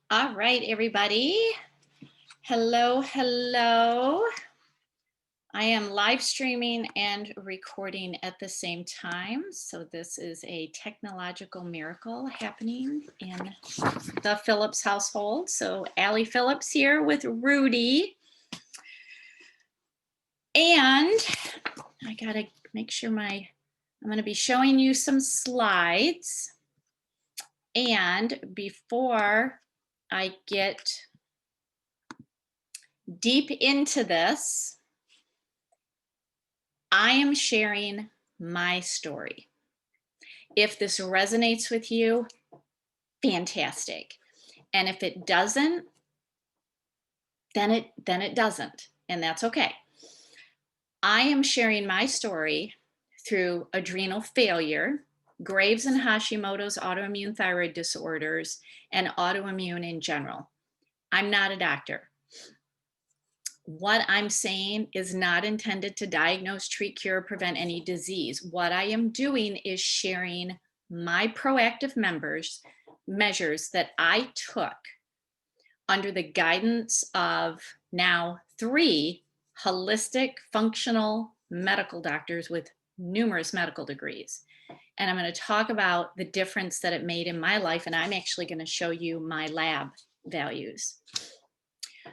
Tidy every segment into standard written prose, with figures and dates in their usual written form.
All right, everybody. Hello, hello. I am live streaming and recording at the same time. So this is a technological miracle happening in the Phillips household. So Allie Phillips here with Rudy. And I gotta make sure I'm gonna be showing you some slides. And before I get deep into this, I am sharing my story. If this resonates with you, fantastic. And if it doesn't, then it doesn't, and that's okay. I am sharing my story through adrenal failure, Graves and Hashimoto's autoimmune thyroid disorders, and autoimmune in general. I'm not a doctor. What I'm saying is not intended to diagnose, treat, cure, prevent any disease. What I am doing is sharing my proactive measures that I took under the guidance of now 3 holistic functional medical doctors with numerous medical degrees. And I'm going to talk about the difference that it made in my life. And I'm actually going to show you my lab values.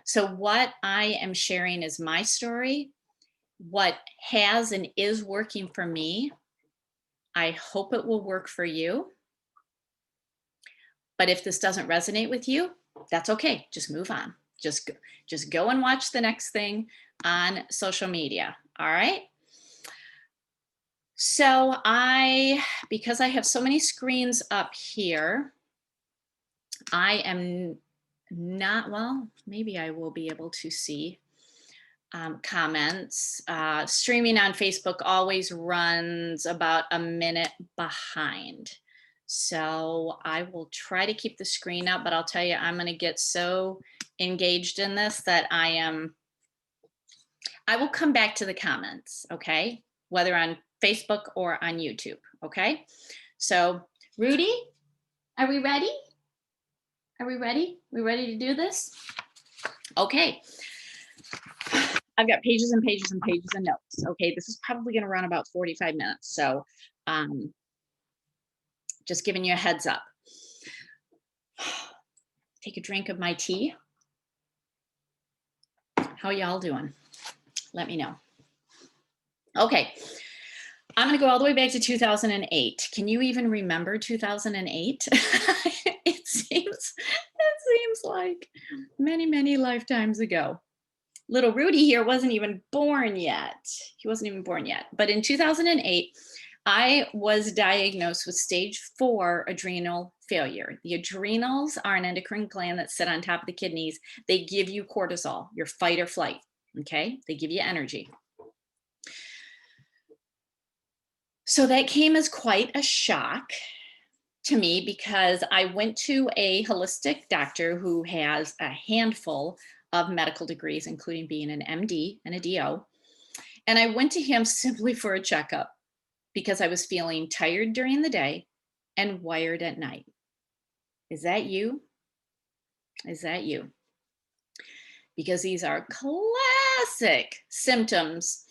So, what I am sharing is my story, what has and is working for me. I hope it will work for you. But if this doesn't resonate with you, that's okay. Just move on. Just go and watch the next thing on social media. All right. So, because I have so many screens up here, I am not, well, maybe I will be able to see comments. Streaming on Facebook always runs about a minute behind. So I will try to keep the screen up, but I'll tell you, I'm going to get so engaged in this that I will come back to the comments, okay? Whether on Facebook or on YouTube, okay? So, Rudy, are we ready? Are we ready? We ready to do this? Okay. I've got pages and pages and pages of notes. Okay, this is probably going to run about 45 minutes. So just giving you a heads up. Take a drink of my tea. How y'all doing? Let me know. Okay, I'm going to go all the way back to 2008. Can you even remember 2008? It seems like many, many lifetimes ago. Little Rudy here wasn't even born yet. He wasn't even born yet. But in 2008, I was diagnosed with stage 4 adrenal failure. The adrenals are an endocrine gland that sit on top of the kidneys. They give you cortisol, your fight or flight. Okay, they give you energy. So that came as quite a shock to me because I went to a holistic doctor who has a handful of medical degrees, including being an MD and a DO. And I went to him simply for a checkup because I was feeling tired during the day and wired at night. Is that you? Is that you? Because these are classic symptoms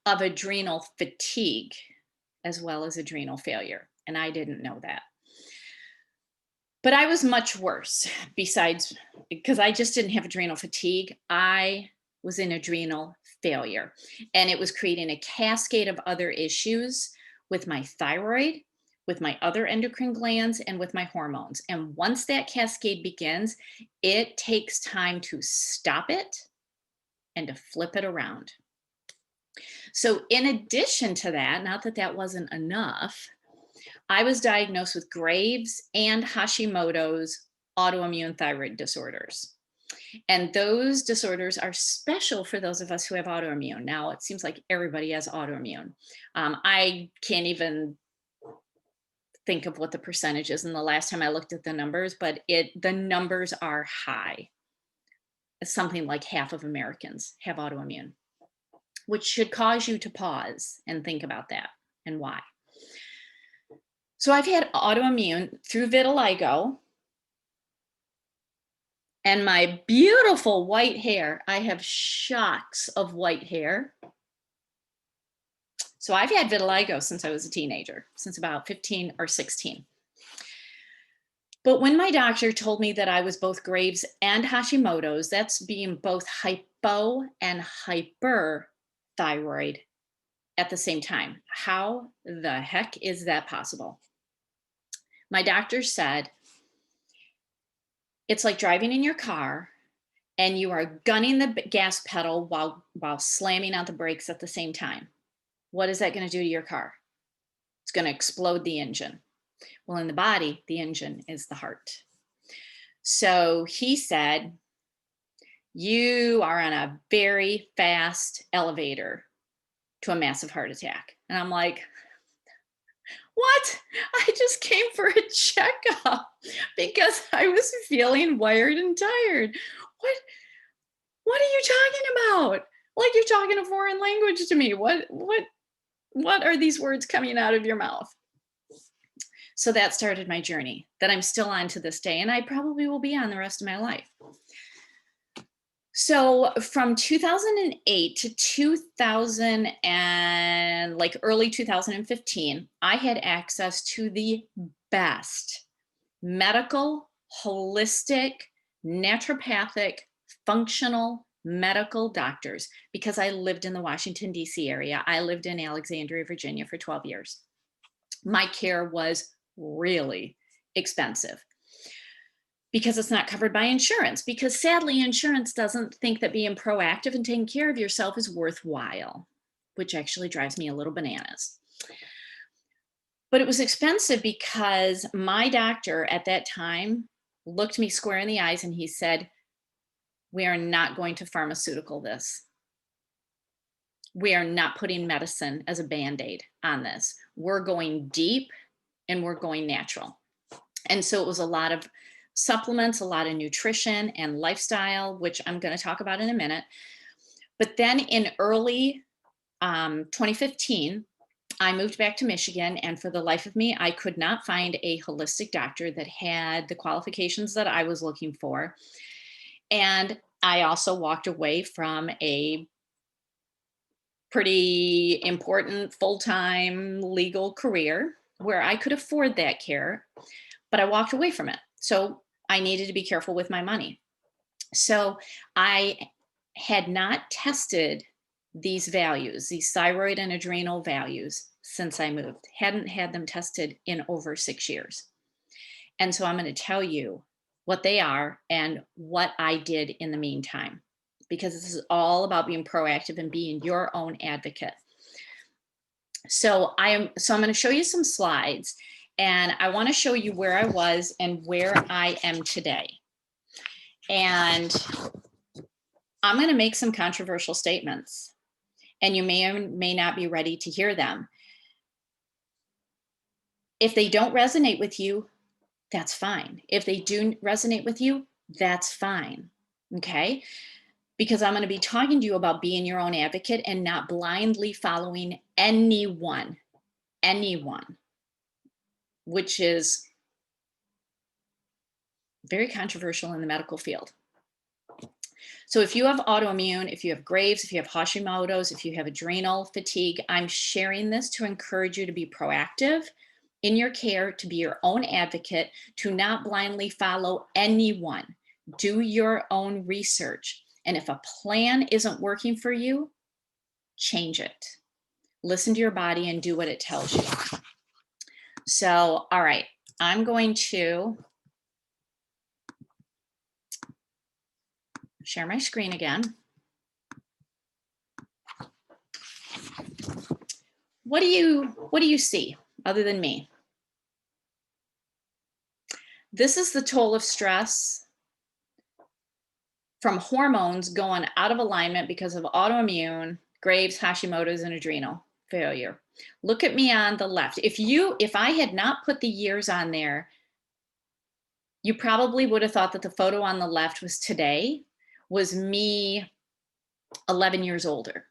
of adrenal fatigue as well as adrenal failure. And I didn't know that. But I was much worse besides because I just didn't have adrenal fatigue. I was in adrenal failure, and it was creating a cascade of other issues with my thyroid, with my other endocrine glands, and with my hormones. And once that cascade begins, it takes time to stop it and to flip it around. So, in addition to that, not that that wasn't enough, I was diagnosed with Graves and Hashimoto's autoimmune thyroid disorders. And those disorders are special for those of us who have autoimmune. Now, it seems like everybody has autoimmune. I can't even think of what the percentage is. And the last time I looked at the numbers, but the numbers are high. Something like half of Americans have autoimmune, which should cause you to pause and think about that and why. So I've had autoimmune through vitiligo And my beautiful white hair, I have shocks of white hair. So I've had vitiligo since I was a teenager, since about 15 or 16. But when my doctor told me that I was both Graves and Hashimoto's, that's being both hypo and hyperthyroid at the same time. How the heck is that possible? My doctor said it's like driving in your car and you are gunning the gas pedal while slamming on the brakes at the same time. What is that going to do to your car? It's going to explode the engine. Well, in the body, the engine is the heart. So he said, you are on a very fast elevator to a massive heart attack. And I'm like, what? I just came for a checkup because I was feeling wired and tired. What are you talking about? Like you're talking a foreign language to me. What are these words coming out of your mouth? So that started my journey that I'm still on to this day, and I probably will be on the rest of my life. So from 2008 to 2000 and like early 2015, I had access to the best medical, holistic, naturopathic, functional medical doctors because I lived in the Washington, D.C. area. I lived in Alexandria, Virginia for 12 years. My care was really expensive because it's not covered by insurance, because sadly, insurance doesn't think that being proactive and taking care of yourself is worthwhile, which actually drives me a little bananas. But it was expensive because my doctor at that time looked me square in the eyes and he said, we are not going to pharmaceutical this. We are not putting medicine as a Band-Aid on this. We're going deep and we're going natural. And so it was a lot of supplements, a lot of nutrition and lifestyle, which I'm going to talk about in a minute. But then in early 2015, I moved back to Michigan, and for the life of me, I could not find a holistic doctor that had the qualifications that I was looking for. And I also walked away from a pretty important full-time legal career where I could afford that care, but I walked away from it. So I needed to be careful with my money. So I had not tested these values, these thyroid and adrenal values, since I moved. Hadn't had them tested in over 6 years. And so I'm going to tell you what they are and what I did in the meantime, because this is all about being proactive and being your own advocate. So I'm going to show you some slides, and I want to show you where I was and where I am today. And I'm going to make some controversial statements, and you may or may not be ready to hear them. If they don't resonate with you, that's fine. If they do resonate with you, that's fine. Okay? Because I'm going to be talking to you about being your own advocate and not blindly following anyone, which is very controversial in the medical field. So if you have autoimmune, if you have Graves, if you have Hashimoto's, if you have adrenal fatigue, I'm sharing this to encourage you to be proactive in your care, to be your own advocate, to not blindly follow anyone. Do your own research. And if a plan isn't working for you, change it. Listen to your body and do what it tells you. So, all right, I'm going to share my screen again. What do you see other than me? This is the toll of stress from hormones going out of alignment because of autoimmune, Graves, Hashimoto's, and adrenal failure. Look at me on the left. If I had not put the years on there, you probably would have thought that the photo on the left was me 11 years older,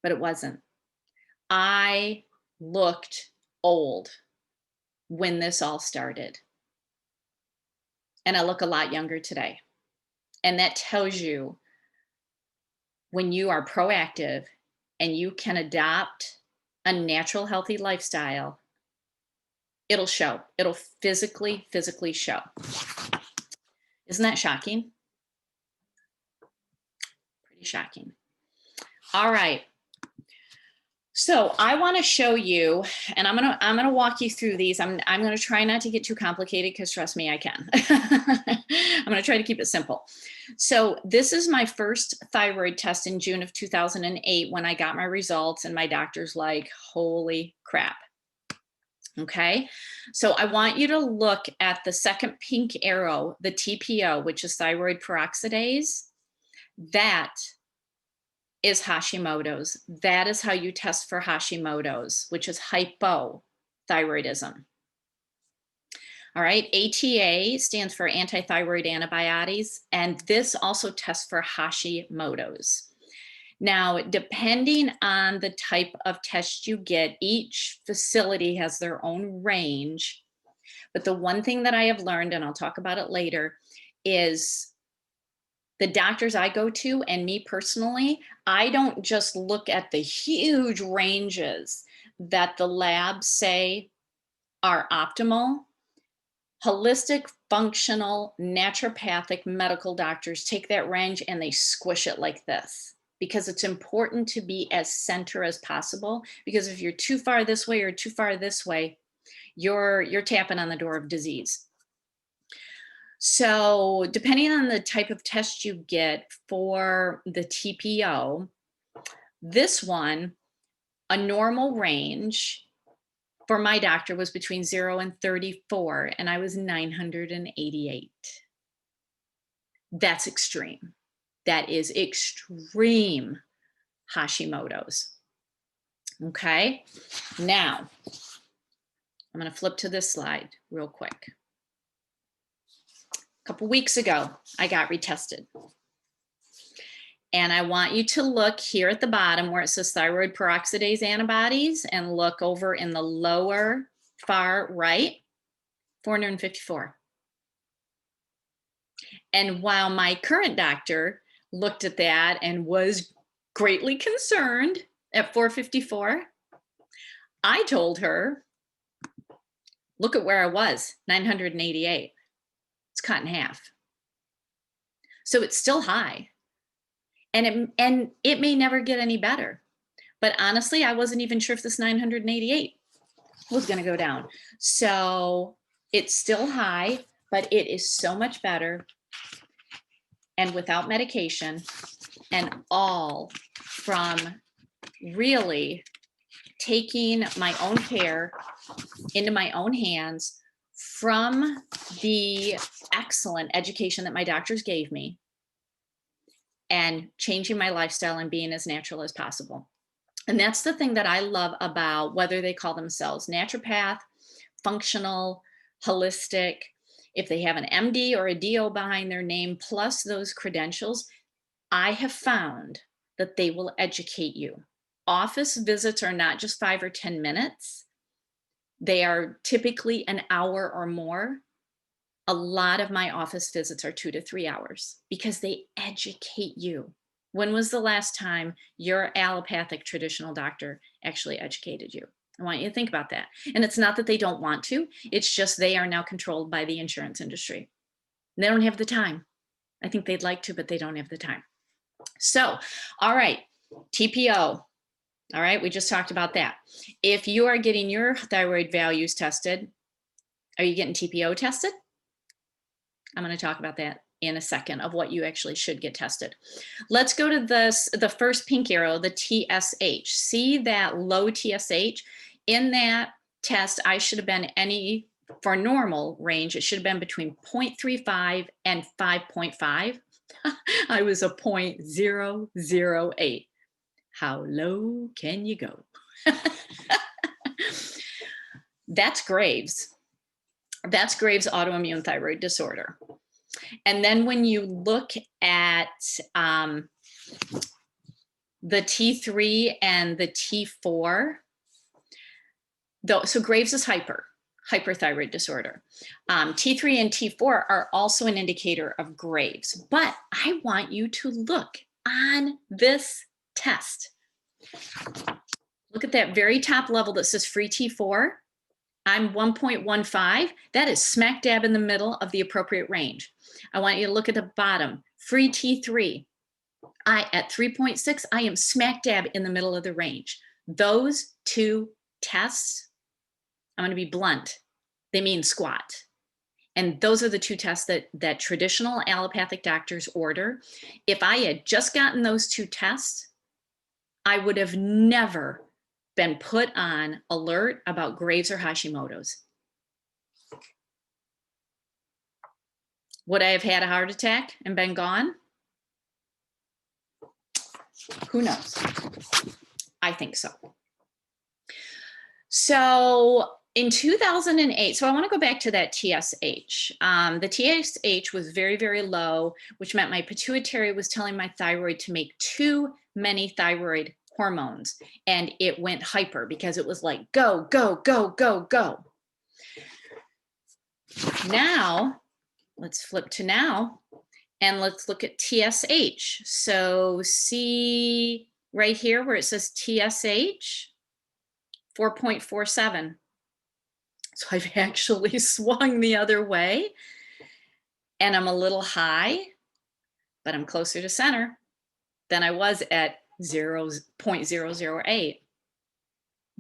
but it wasn't. I looked old when this all started, and I look a lot younger today. And that tells you when you are proactive and you can adopt a natural, healthy lifestyle, it'll show. It'll physically show. Isn't that shocking? Pretty shocking. All right. So I want to show you, and I'm gonna walk you through these. I'm gonna try not to get too complicated because trust me, I can. I'm gonna try to keep it simple. So this is my first thyroid test in June of 2008 when I got my results, and my doctor's like, "Holy crap!" Okay, so I want you to look at the second pink arrow, the TPO, which is thyroid peroxidase. That is Hashimoto's. That is how you test for Hashimoto's, which is hypothyroidism. All right, ATA stands for antithyroid antibodies, and this also tests for Hashimoto's. Now, depending on the type of test you get, each facility has their own range. But the one thing that I have learned, and I'll talk about it later, is the doctors I go to, and me personally, I don't just look at the huge ranges that the labs say are optimal. Holistic, functional, naturopathic medical doctors take that range and they squish it like this, because it's important to be as center as possible, because if you're too far this way or too far this way, you're tapping on the door of disease. So depending on the type of test you get for the TPO, this one, a normal range for my doctor was between 0 and 34, and I was 988. That's extreme. That is extreme Hashimoto's. Okay, now I'm going to flip to this slide real quick. A couple weeks ago, I got retested. And I want you to look here at the bottom where it says thyroid peroxidase antibodies, and look over in the lower far right, 454. And while my current doctor looked at that and was greatly concerned at 454, I told her, look at where I was, 988. It's cut in half. So it's still high. And it may never get any better. But honestly, I wasn't even sure if this 988 was going to go down. So it's still high, but it is so much better and without medication, and all from really taking my own care into my own hands from the excellent education that my doctors gave me, and changing my lifestyle and being as natural as possible. And that's the thing that I love about whether they call themselves naturopath, functional, holistic, if they have an MD or a DO behind their name, plus those credentials, I have found that they will educate you. Office visits are not just 5 or 10 minutes. They are typically an hour or more. A lot of my office visits are 2 to 3 hours because they educate you. When was the last time your allopathic traditional doctor actually educated you? I want you to think about that. And it's not that they don't want to, it's just they are now controlled by the insurance industry. They don't have the time. I think they'd like to, but they don't have the time. So, all right, TPO. All right, we just talked about that. If you are getting your thyroid values tested, are you getting TPO tested? I'm going to talk about that in a second, of what you actually should get tested. Let's go to the first pink arrow, the TSH. See that low TSH? In that test, I should have been for normal range, it should have been between 0.35 and 5.5. I was a 0.008. How low can you go? That's Graves. That's Graves' autoimmune thyroid disorder. And then when you look at the T3 and the T4, so Graves is hyper. hyperthyroid disorder. T3 and T4 are also an indicator of Graves, but I want you to look on this test. Look at that very top level that says free T4. I'm 1.15. That is smack dab in the middle of the appropriate range. I want you to look at the bottom, free T3. At 3.6, I am smack dab in the middle of the range. Those two tests, I'm going to be blunt, they mean squat. And those are the two tests that traditional allopathic doctors order. If I had just gotten those two tests, I would have never been put on alert about Graves or Hashimoto's. Would I have had a heart attack and been gone? Who knows? I think so. So in 2008, so I want to go back to that TSH. The TSH was very, very low, which meant my pituitary was telling my thyroid to make too many thyroid hormones, and it went hyper because it was like, go, go, go, go, go. Now, let's flip to now, and let's look at TSH. So see right here where it says TSH, 4.47. So I've actually swung the other way, and I'm a little high, but I'm closer to center than I was at 0.008.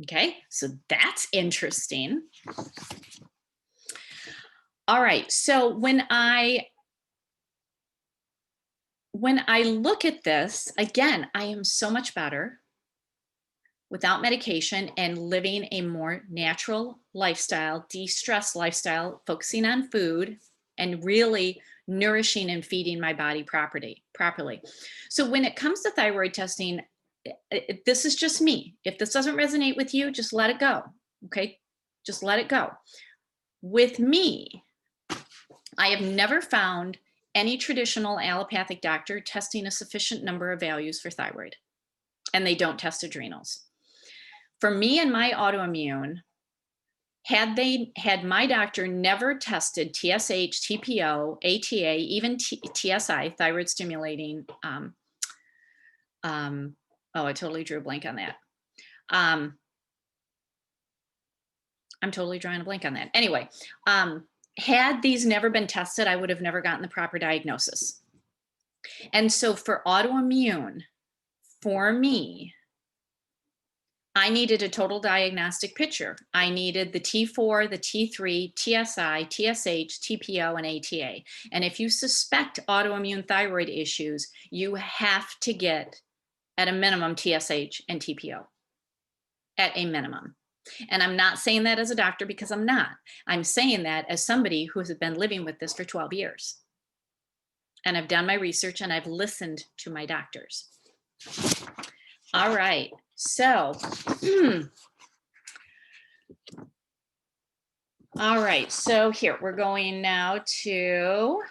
Okay, so that's interesting. All right, so when I look at this, again, I am so much better without medication and living a more natural lifestyle, de-stress lifestyle, focusing on food and really nourishing and feeding my body properly. So when it comes to thyroid testing, this is just me. If this doesn't resonate with you, just let it go. Okay, just let it go. With me, I have never found any traditional allopathic doctor testing a sufficient number of values for thyroid, and they don't test adrenals. For me and my autoimmune, had my doctor never tested TSH, TPO, ATA, even TSI, thyroid stimulating, oh, I totally drew a blank on that. I'm totally drawing a blank on that. Anyway, had these never been tested, I would have never gotten the proper diagnosis. And so for autoimmune, for me, I needed a total diagnostic picture. I needed the T4, the T3, TSI, TSH, TPO, and ATA. And if you suspect autoimmune thyroid issues, you have to get at a minimum TSH and TPO, at a minimum. And I'm not saying that as a doctor because I'm not. I'm saying that as somebody who has been living with this for 12 years. And I've done my research and I've listened to my doctors. All right, so, all right, so here we're going now to,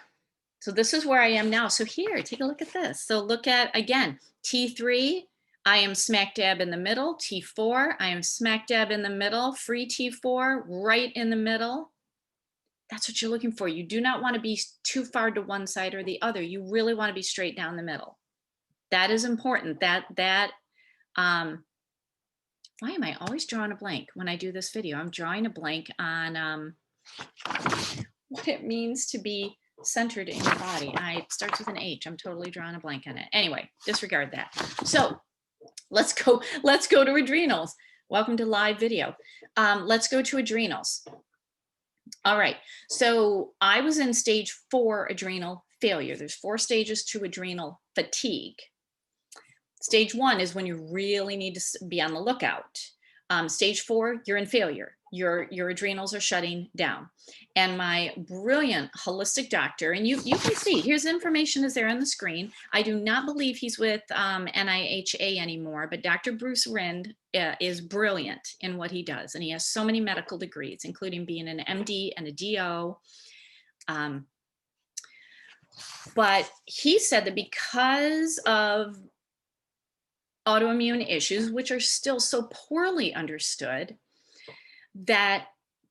so this is where I am now. So here, take a look at this. So look at, again, T3, I am smack dab in the middle. T4, I am smack dab in the middle. Free T4, right in the middle. That's what you're looking for. You do not want to be too far to one side or the other. You really want to be straight down the middle. That is important. Why am I always drawing a blank when I do this video? I'm drawing a blank on what it means to be centered in your body. It starts with an H. I'm totally drawing a blank on it. Anyway, disregard that. So let's go to adrenals. Welcome to live video. Let's go to adrenals. All right, so I was in stage 4 adrenal failure. There's 4 stages to adrenal fatigue. Stage 1 is when you really need to be on the lookout. Stage 4, you're in failure. Your adrenals are shutting down. And my brilliant holistic doctor, and you can see, here's information is there on the screen. I do not believe he's with NIHA anymore, but Dr. Bruce Rind is brilliant in what he does. And he has so many medical degrees, including being an MD and a DO. But he said that because of autoimmune issues, which are still so poorly understood, that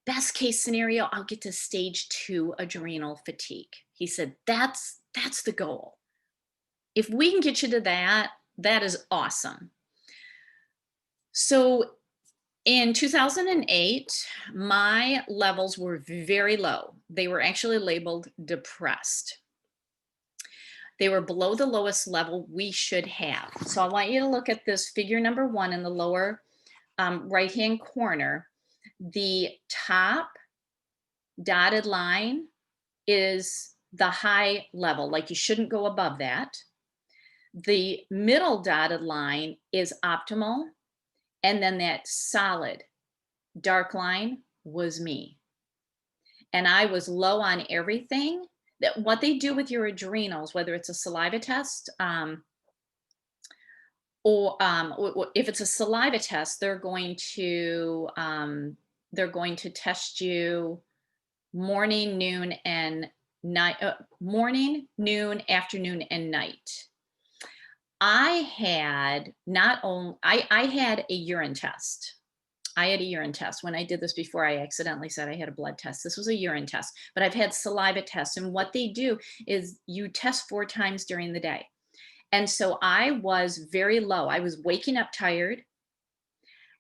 best case scenario, I'll get to stage 2 adrenal fatigue. He said, that's the goal. If we can get you to that, that is awesome. So in 2008, my levels were very low. They were actually labeled depressed. They were below the lowest level we should have. So I want you to look at this figure number 1 in the lower right-hand corner. The top dotted line is the high level, like you shouldn't go above that. The middle dotted line is optimal. And then that solid dark line was me. And I was low on everything. That what they do with your adrenals, whether it's a saliva test, if it's a saliva test, they're going to test you morning, noon, and night. Morning, noon, afternoon, and night. I had I had a urine test. I had a urine test. When I did this before, I accidentally said I had a blood test. This was a urine test, but I've had saliva tests. And what they do is you test 4 times during the day. And so I was very low. I was waking up tired.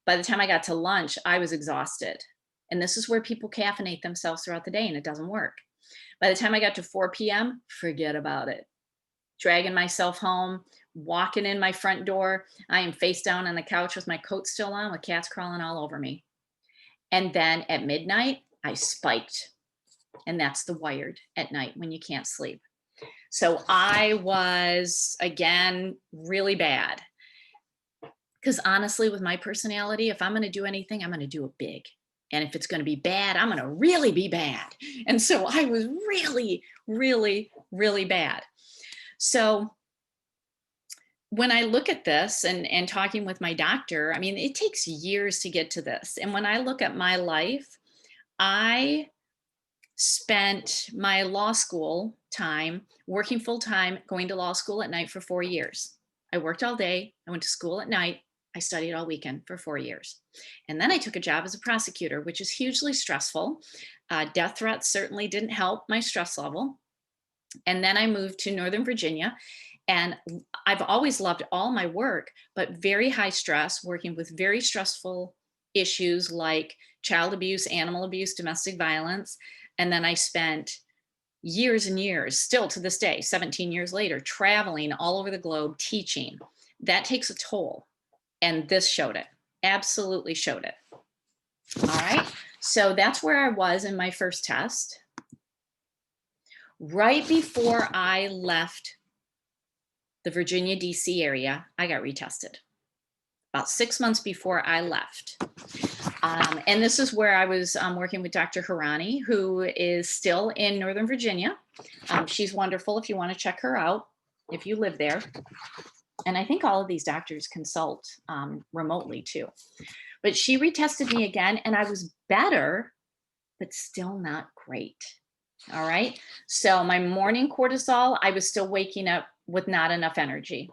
By the time I got to lunch, I was exhausted. And this is where people caffeinate themselves throughout the day, and it doesn't work. By the time I got to 4 p.m., forget about it. Dragging myself home, walking in my front door. I am face down on the couch with my coat still on, with cats crawling all over me. And then at midnight, I spiked. And that's the wired at night when you can't sleep. So I was, again, really bad. Because honestly, with my personality, if I'm going to do anything, I'm going to do it big. And if it's going to be bad, I'm going to really be bad. And so I was really, really, really bad. So when I look at this and talking with my doctor, I mean, it takes years to get to this. And when I look at my life, I spent my law school time working full time, going to law school at night for 4 years. I worked all day. I went to school at night. I studied all weekend for 4 years. And then I took a job as a prosecutor, which is hugely stressful. Death threats certainly didn't help my stress level. And then I moved to Northern Virginia. And I've always loved all my work, but very high stress, working with very stressful issues like child abuse, animal abuse, domestic violence. And then I spent years and years, still to this day, 17 years later, traveling all over the globe teaching. That takes a toll. And this showed it, absolutely showed it. All right, so that's where I was in my first test. Right before I left the Virginia, DC area, I got retested. About 6 months before I left. And this is where I was working with Dr. Harani, who is still in Northern Virginia. She's wonderful if you want to check her out, if you live there. And I think all of these doctors consult remotely too. But she retested me again, and I was better, but still not great. All right. So my morning cortisol, I was still waking up with not enough energy.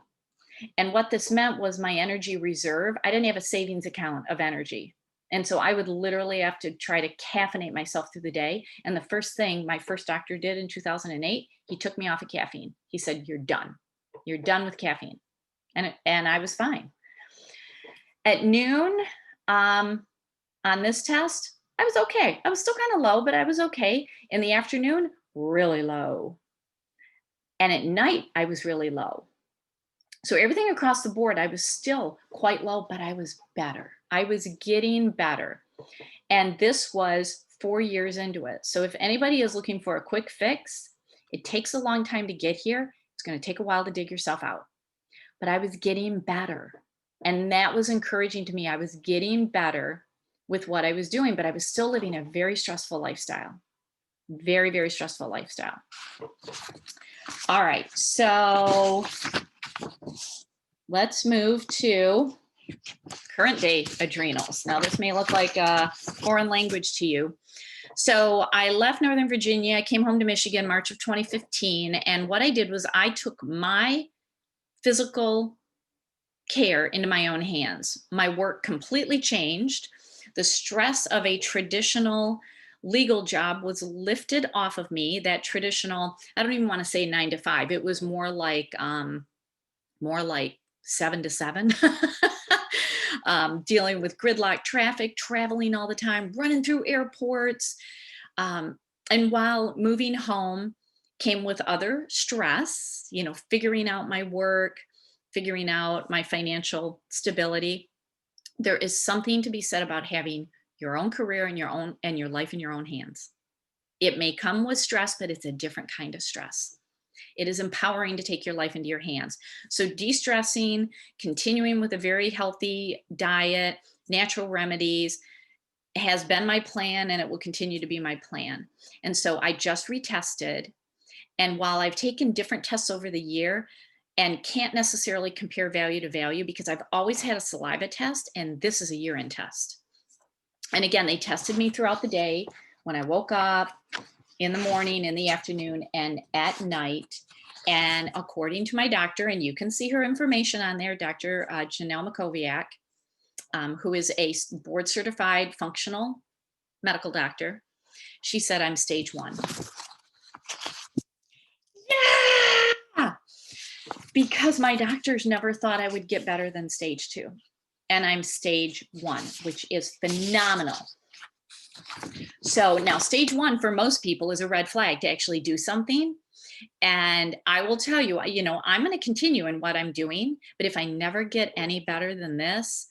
And what this meant was my energy reserve, I didn't have a savings account of energy. And so I would literally have to try to caffeinate myself through the day. And the first thing my first doctor did in 2008, he took me off of caffeine. He said, "You're done. You're done with caffeine." And I was fine. At noon, on this test, I was okay. I was still kind of low, but I was okay. In the afternoon, really low. And at night, I was really low. So everything across the board, I was still quite low, but I was better. I was getting better. And this was 4 years into it. So if anybody is looking for a quick fix, it takes a long time to get here. It's going to take a while to dig yourself out. But I was getting better. And that was encouraging to me. I was getting better with what I was doing, but I was still living a very stressful lifestyle. Very, very stressful lifestyle. All right. So let's move to current day adrenals. Now, this may look like a foreign language to you. So I left Northern Virginia, I came home to Michigan, March of 2015. And what I did was I took my physical care into my own hands. My work completely changed. The stress of a traditional legal job was lifted off of me. That traditional, I don't even want to say 9 to 5. It was more like 7 to 7. Dealing with gridlock traffic, traveling all the time, running through airports. Um, and while moving home came with other stress, figuring out my work, figuring out my financial stability. There is something to be said about having your own career and your life in your own hands. It may come with stress, but it's a different kind of stress. It is empowering to take your life into your hands. So de-stressing, continuing with a very healthy diet, natural remedies has been my plan, and it will continue to be my plan. And so I just retested. And while I've taken different tests over the year and can't necessarily compare value to value because I've always had a saliva test and this is a urine test. And again, they tested me throughout the day when I woke up, in the morning, in the afternoon, and at night. And according to my doctor, and you can see her information on there, Dr. Janelle Makoviak, who is a board certified functional medical doctor, she said I'm stage 1. Yeah! Because my doctors never thought I would get better than stage 2. And I'm stage 1, which is phenomenal. So now stage 1 for most people is a red flag to actually do something. And I will tell you, I'm going to continue in what I'm doing, but if I never get any better than this,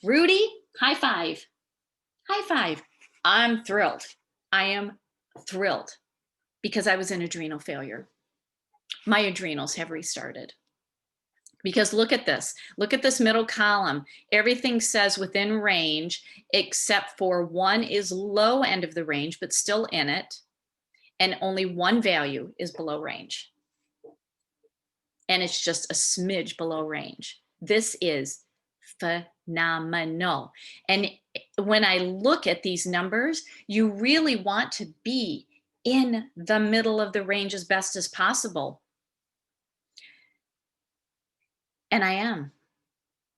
Rudy, high five, high five. I'm thrilled. I am thrilled because I was in adrenal failure. My adrenals have restarted. Because look at this middle column. Everything says within range, except for 1 is low end of the range, but still in it. And only 1 value is below range. And it's just a smidge below range. This is phenomenal. And when I look at these numbers, you really want to be in the middle of the range as best as possible. And I am.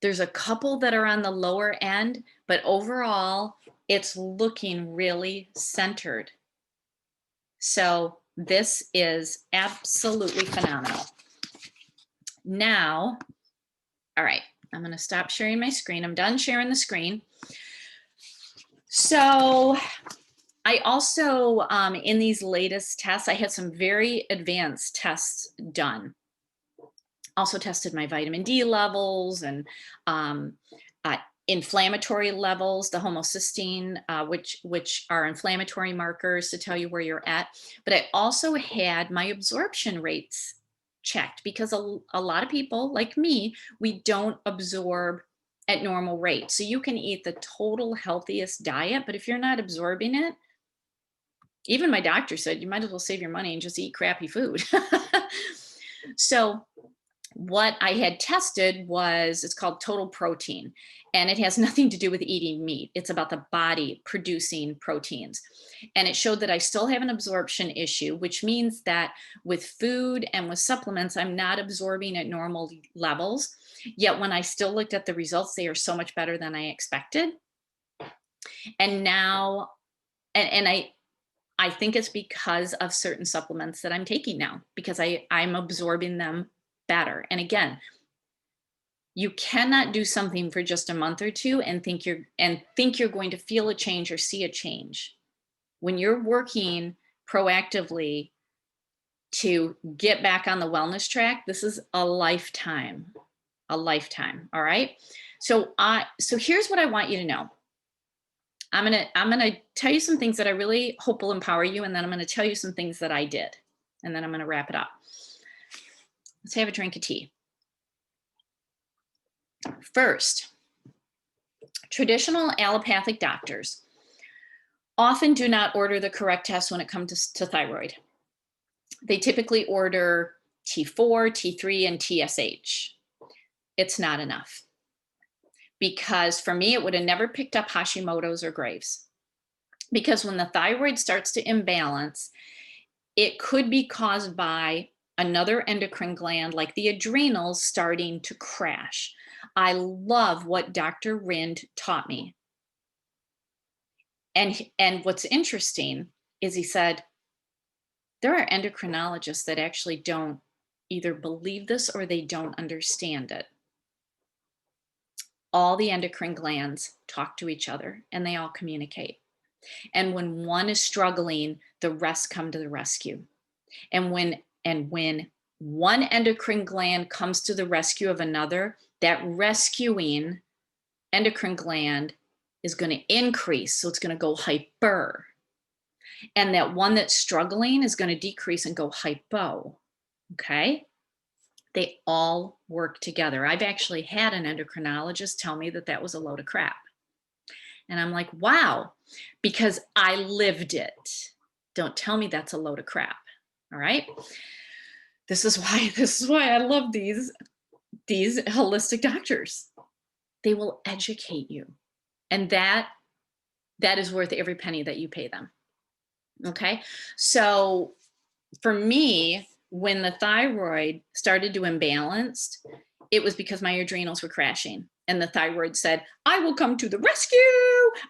There's a couple that are on the lower end, but overall, it's looking really centered. So this is absolutely phenomenal. Now, all right, I'm going to stop sharing my screen. I'm done sharing the screen. So I also, in these latest tests, I had some very advanced tests done. Also tested my vitamin D levels and inflammatory levels, the homocysteine, which are inflammatory markers to tell you where you're at. But I also had my absorption rates checked because a lot of people like me, we don't absorb at normal rates. So you can eat the total healthiest diet, but if you're not absorbing it, even my doctor said you might as well save your money and just eat crappy food. So what I had tested was, it's called total protein, and it has nothing to do with eating meat. It's about the body producing proteins. And it showed that I still have an absorption issue, which means that with food and with supplements, I'm not absorbing at normal levels. Yet when I still looked at the results, they are so much better than I expected. And now, and I think it's because of certain supplements that I'm taking now, because I'm absorbing them better. And again, you cannot do something for just a month or two and think you're going to feel a change or see a change. When you're working proactively to get back on the wellness track, this is a lifetime. All right. So here's what I want you to know. I'm gonna tell you some things that I really hope will empower you, and then I'm gonna tell you some things that I did, and then I'm gonna wrap it up. Let's have a drink of tea. First, traditional allopathic doctors often do not order the correct test when it comes to thyroid. They typically order T4, T3, and TSH. It's not enough. Because for me, it would have never picked up Hashimoto's or Graves. Because when the thyroid starts to imbalance, it could be caused by another endocrine gland like the adrenals starting to crash. I love what Dr. Rind taught me. And what's interesting is he said, there are endocrinologists that actually don't either believe this or they don't understand it. All the endocrine glands talk to each other and they all communicate. And when one is struggling, the rest come to the rescue. And when one endocrine gland comes to the rescue of another, that rescuing endocrine gland is going to increase. So it's going to go hyper. And that one that's struggling is going to decrease and go hypo. Okay. They all work together. I've actually had an endocrinologist tell me that that was a load of crap. And I'm like, wow, because I lived it. Don't tell me that's a load of crap. All right. This is why I love these holistic doctors. They will educate you. And that is worth every penny that you pay them. Okay. So for me, when the thyroid started to imbalance, it was because my adrenals were crashing. And the thyroid said, I will come to the rescue.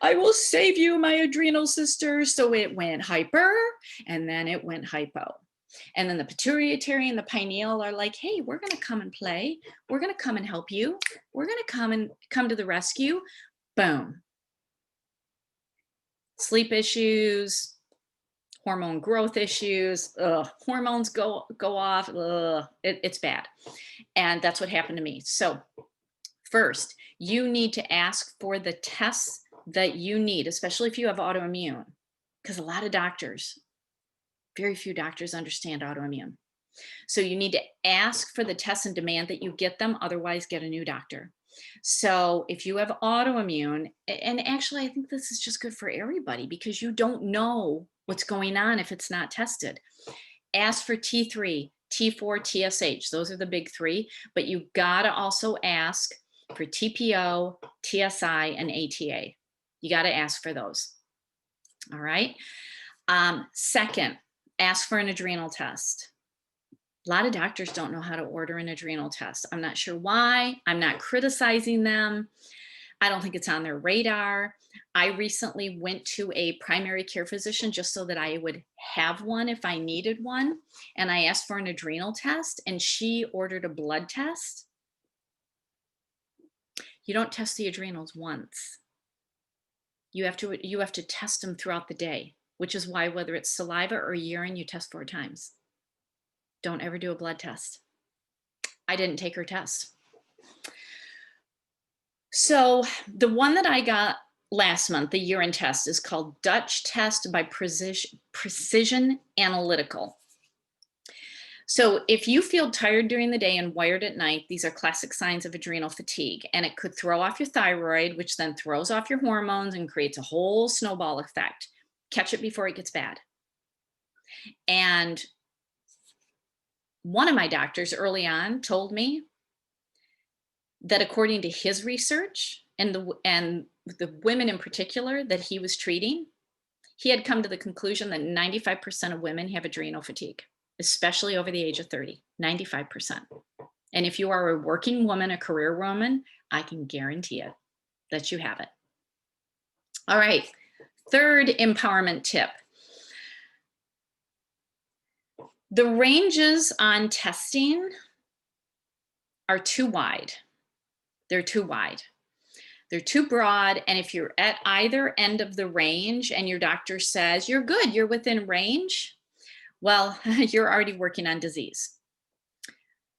I will save you, my adrenal sister. So it went hyper and then it went hypo. And then the pituitary and the pineal are like, hey, we're going to come and play. We're going to come and help you. We're going to come to the rescue. Boom. Sleep issues, hormone growth issues, hormones go off. It's bad. And that's what happened to me. So first, you need to ask for the tests that you need, especially if you have autoimmune, because a lot of doctors, very few doctors understand autoimmune. So you need to ask for the tests and demand that you get them, otherwise get a new doctor. So if you have autoimmune, and actually I think this is just good for everybody because you don't know what's going on if it's not tested. Ask for T3, T4, TSH. Those are the big three, but you gotta also ask for TPO, TSI, and ATA. You gotta ask for those. All right. Second, ask for an adrenal test. A lot of doctors don't know how to order an adrenal test. I'm not sure why. I'm not criticizing them. I don't think it's on their radar. I recently went to a primary care physician just so that I would have one if I needed one. And I asked for an adrenal test and she ordered a blood test. You don't test the adrenals once. You have to test them throughout the day, which is why whether it's saliva or urine, you test 4 times. Don't ever do a blood test. I didn't take her test. So the one that I got last month, the urine test, is called Dutch Test by Precision Analytical. So if you feel tired during the day and wired at night, these are classic signs of adrenal fatigue, and it could throw off your thyroid, which then throws off your hormones and creates a whole snowball effect. Catch it before it gets bad. And one of my doctors early on told me that according to his research and the women in particular that he was treating, he had come to the conclusion that 95% of women have adrenal fatigue, especially over the age of 30, 95%. And if you are a working woman, a career woman, I can guarantee it that you have it. All right, third empowerment tip. The ranges on testing are too wide. They're too wide. They're too broad. And if you're at either end of the range and your doctor says, you're good, you're within range, well, you're already working on disease.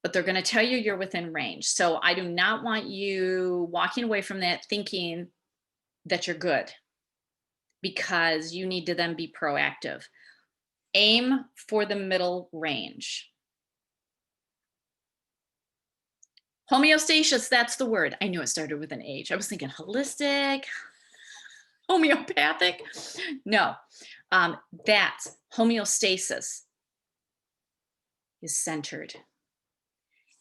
But they're going to tell you you're within range. So I do not want you walking away from that thinking that you're good, because you need to then be proactive. Aim for the middle range. Homeostasis, that's the word. I knew it started with an H. I was thinking holistic, homeopathic. No, that's homeostasis is centered.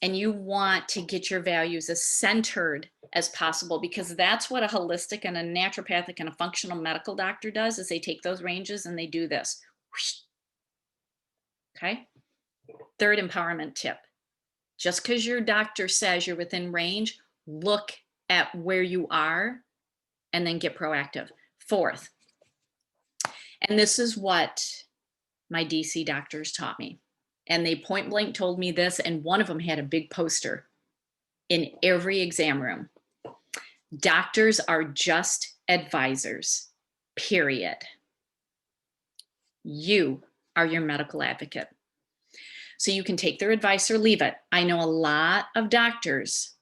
And you want to get your values as centered as possible, because that's what a holistic and a naturopathic and a functional medical doctor does, is they take those ranges and they do this. Okay. Third empowerment tip. Just because your doctor says you're within range, look at where you are and then get proactive. Fourth, And this is what my DC doctors taught me. And they point blank told me this, and one of them had a big poster in every exam room. Doctors are just advisors, period. You are your medical advocate. So you can take their advice or leave it. I know a lot of doctors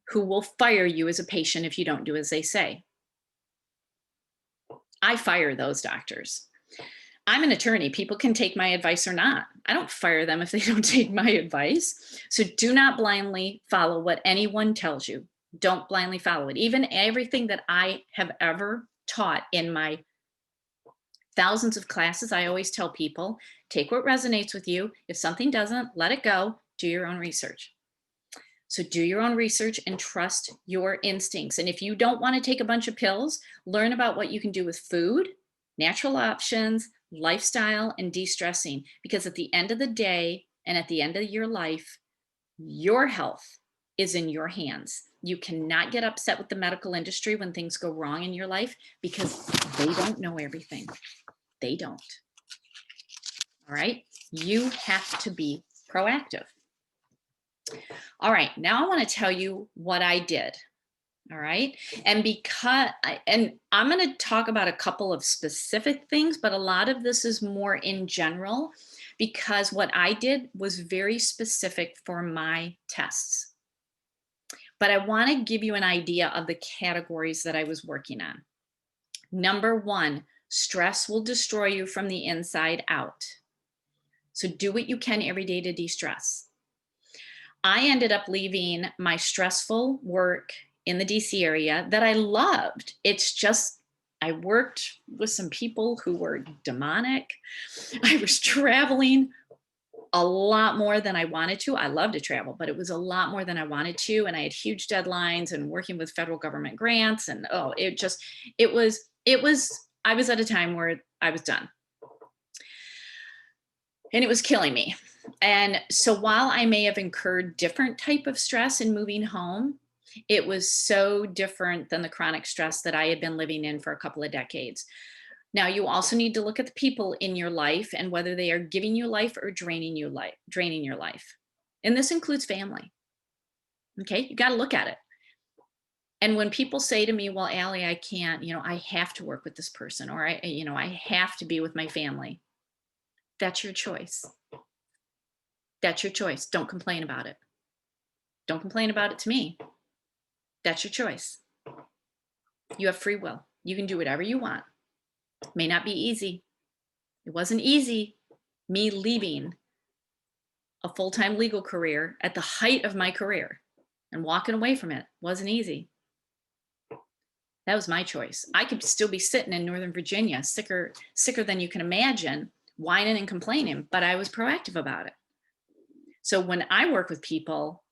who will fire you as a patient if you don't do as they say. I fire those doctors. I'm an attorney. People can take my advice or not. I don't fire them if they don't take my advice. So do not blindly follow what anyone tells you. Don't blindly follow it. Even everything that I have ever taught in my thousands of classes, I always tell people, take what resonates with you. If something doesn't, let it go. Do your own research. So do your own research and trust your instincts. And if you don't want to take a bunch of pills, learn about what you can do with food, natural options, lifestyle, and de-stressing. Because at the end of the day and at the end of your life, your health is in your hands. You cannot get upset with the medical industry when things go wrong in your life because they don't know everything. They don't. All right. You have to be proactive. All right. Now I want to tell you what I did. All right. And I'm going to talk about a couple of specific things, but a lot of this is more in general because what I did was very specific for my tests. But I want to give you an idea of the categories that I was working on. Number one, stress will destroy you from the inside out. So do what you can every day to de-stress. I ended up leaving my stressful work in the DC area that I loved. It's just, I worked with some people who were demonic. I was traveling a lot more than I wanted to. I love to travel, but it was a lot more than I wanted to. And I had huge deadlines and working with federal government grants. And I was at a time where I was done. And it was killing me. And so while I may have incurred different type of stress in moving home, it was so different than the chronic stress that I had been living in for a couple of decades. Now, you also need to look at the people in your life and whether they are giving you life or draining your life. And this includes family. Okay, you got to look at it. And when people say to me, well, Allie, I can't, I have to work with this person, or I have to be with my family. That's your choice. That's your choice. Don't complain about it. Don't complain about it to me. That's your choice. You have free will. You can do whatever you want. It may not be easy. It wasn't easy, me leaving a full-time legal career at the height of my career and walking away from it. Wasn't easy. That was my choice. I could still be sitting in Northern Virginia, sicker than you can imagine, whining and complaining, but I was proactive about it. So when I work with people,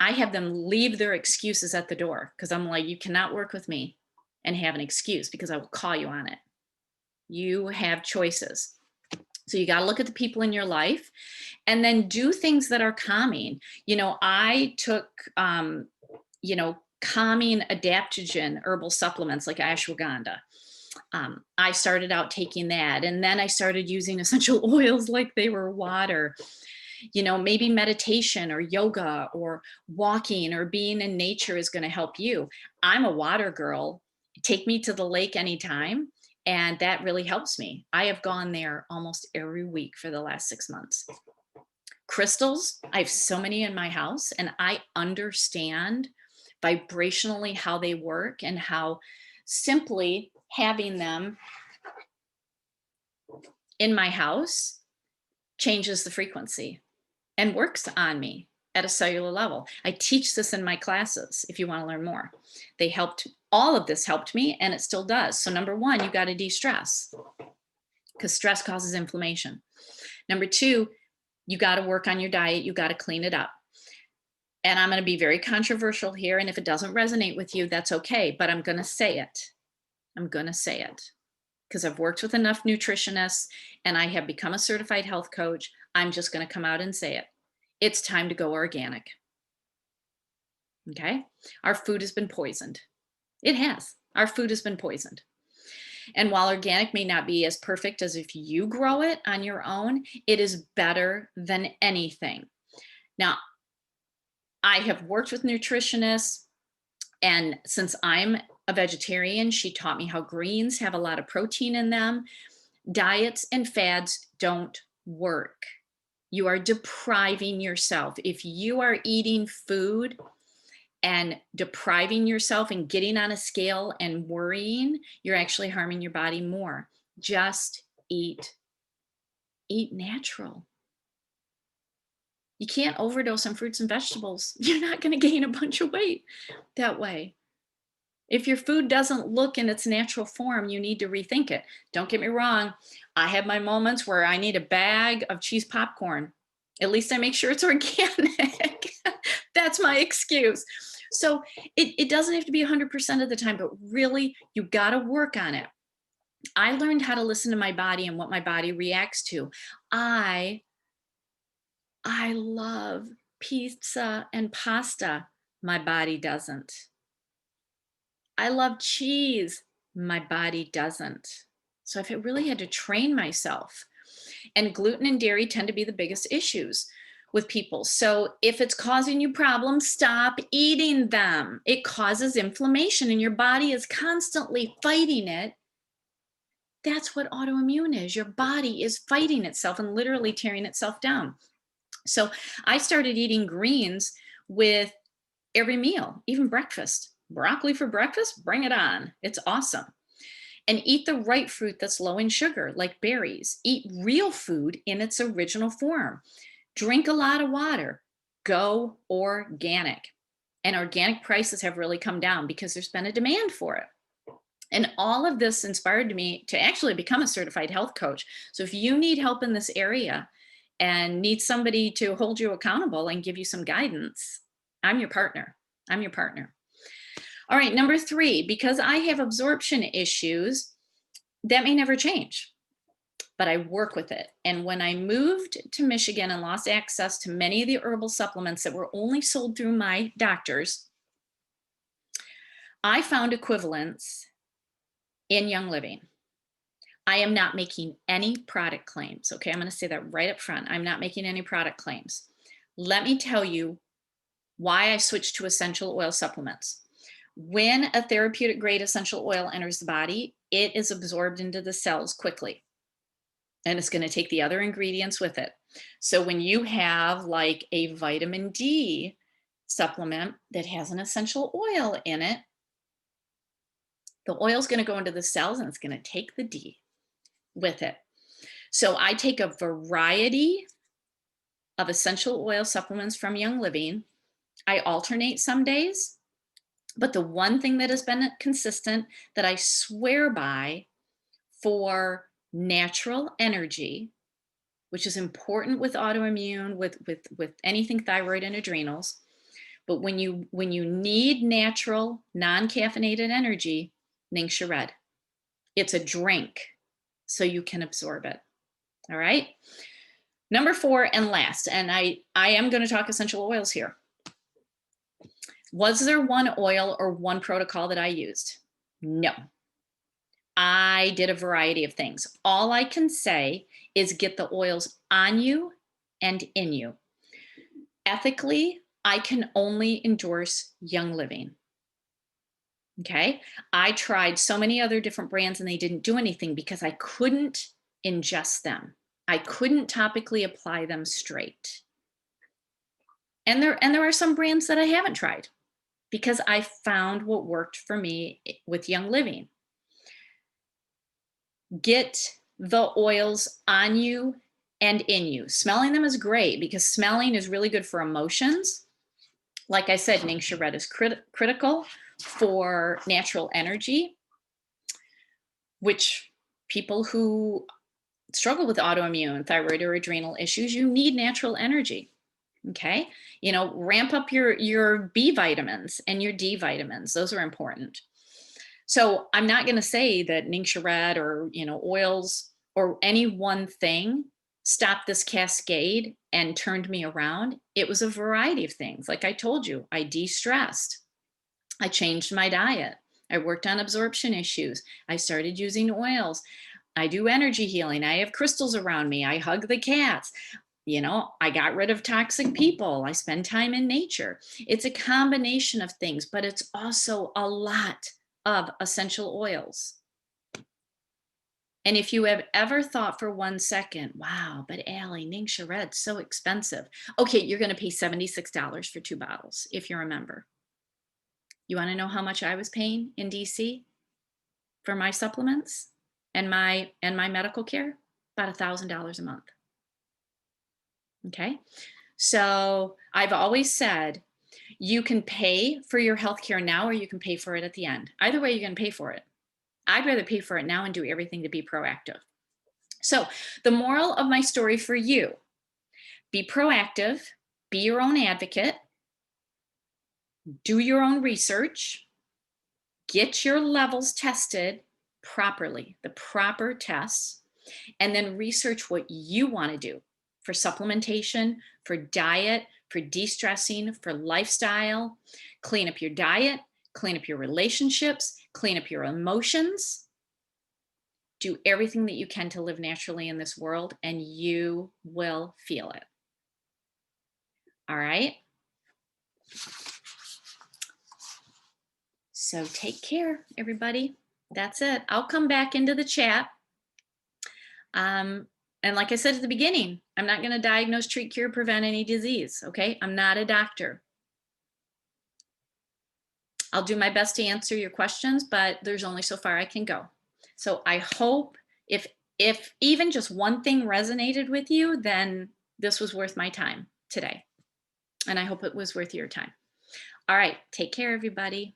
I have them leave their excuses at the door because I'm like, you cannot work with me and have an excuse because I will call you on it. You have choices. So you got to look at the people in your life and then do things that are calming. I took, calming adaptogen herbal supplements like ashwagandha. I started out taking that, and then I started using essential oils like they were water. Maybe meditation or yoga or walking or being in nature is going to help you. I'm a water girl. Take me to the lake anytime. And that really helps me. I have gone there almost every week for the last 6 months. Crystals, I have so many in my house, and I understand vibrationally how they work and how simply having them in my house changes the frequency and works on me at a cellular level. I teach this in my classes if you want to learn more. All of this helped me, and it still does. So number one, you got to de-stress because stress causes inflammation. Number two, you got to work on your diet. You got to clean it up. And I'm going to be very controversial here. And if it doesn't resonate with you, that's okay. But I'm going to say it. I'm going to say it because I've worked with enough nutritionists and I have become a certified health coach. I'm just going to come out and say it. It's time to go organic. Okay? Our food has been poisoned. It has. Our food has been poisoned. And while organic may not be as perfect as if you grow it on your own, it is better than anything. Now, I have worked with nutritionists, and since I'm a vegetarian, she taught me how greens have a lot of protein in them. Diets and fads don't work. You are depriving yourself. If you are eating food and depriving yourself and getting on a scale and worrying, you're actually harming your body more. Just eat natural. You can't overdose on fruits and vegetables. You're not going to gain a bunch of weight that way. If your food doesn't look in its natural form, you need to rethink it. Don't get me wrong. I have my moments where I need a bag of cheese popcorn. At least I make sure it's organic. That's my excuse. So it doesn't have to be 100% of the time, but really, you got to work on it. I learned how to listen to my body and what my body reacts to. I love pizza and pasta. My body doesn't. I love cheese. My body doesn't. So I've really had to train myself. And gluten and dairy tend to be the biggest issues with people. So if it's causing you problems, stop eating them. It causes inflammation and your body is constantly fighting it. That's what autoimmune is. Your body is fighting itself and literally tearing itself down. So I started eating greens with every meal, even breakfast. Broccoli for breakfast, bring it on. It's awesome. And eat the right fruit that's low in sugar, like berries. Eat real food in its original form. Drink a lot of water. Go organic. And organic prices have really come down because there's been a demand for it. And all of this inspired me to actually become a certified health coach. So if you need help in this area and need somebody to hold you accountable and give you some guidance, I'm your partner. I'm your partner. All right, number 3, because I have absorption issues, that may never change, but I work with it. And when I moved to Michigan and lost access to many of the herbal supplements that were only sold through my doctors, I found equivalents in Young Living. I am not making any product claims. Okay, I'm going to say that right up front. I'm not making any product claims. Let me tell you why I switched to essential oil supplements. When a therapeutic grade essential oil enters the body, it is absorbed into the cells quickly. And it's going to take the other ingredients with it. So when you have like a vitamin D supplement that has an essential oil in it, the oil is going to go into the cells and it's going to take the D with it. So I take a variety of essential oil supplements from Young Living. I alternate some days, but the one thing that has been consistent that I swear by for natural energy, which is important with autoimmune, with anything thyroid and adrenals, but when you need natural non-caffeinated energy, Ningxia Red. It's a drink, so you can absorb it. All right. Number 4 and last, and I am going to talk essential oils here. Was there one oil or one protocol that I used? No. I did a variety of things. All I can say is get the oils on you and in you. Ethically, I can only endorse Young Living. Okay. I tried so many other different brands and they didn't do anything because I couldn't ingest them. I couldn't topically apply them straight. And there are some brands that I haven't tried because I found what worked for me with Young Living. Get the oils on you and in you. Smelling them is great because smelling is really good for emotions. Like I said, Ningxia Red is critical for natural energy, which people who struggle with autoimmune, thyroid, or adrenal issues, you need natural energy. Okay, ramp up your B vitamins and your D vitamins. Those are important. So I'm not going to say that Ningxia Red or oils or any one thing stopped this cascade and turned me around. It was a variety of things. Like I told you, I de-stressed. I changed my diet. I worked on absorption issues. I started using oils. I do energy healing. I have crystals around me. I hug the cats. I got rid of toxic people. I spend time in nature. It's a combination of things, but it's also a lot of essential oils. And if you have ever thought for 1 second, wow, but Allie, Ningxia Red's so expensive. Okay, you're going to pay $76 for 2 bottles if you're a member. You want to know how much I was paying in DC for my supplements and my medical care? About $1,000 a month. Okay. So I've always said you can pay for your healthcare now or you can pay for it at the end. Either way, you're going to pay for it. I'd rather pay for it now and do everything to be proactive. So the moral of my story for you, be proactive, be your own advocate, do your own research, get your levels tested properly, the proper tests, and then research what you want to do for supplementation, for diet, for de-stressing, for lifestyle. Clean up your diet, clean up your relationships, clean up your emotions. Do everything that you can to live naturally in this world, and you will feel it. All right? So take care, everybody. That's it. I'll come back into the chat. And like I said at the beginning, I'm not going to diagnose, treat, cure, prevent any disease. Okay. I'm not a doctor. I'll do my best to answer your questions, but there's only so far I can go. So I hope if even just one thing resonated with you, then this was worth my time today. And I hope it was worth your time. All right. Take care, everybody.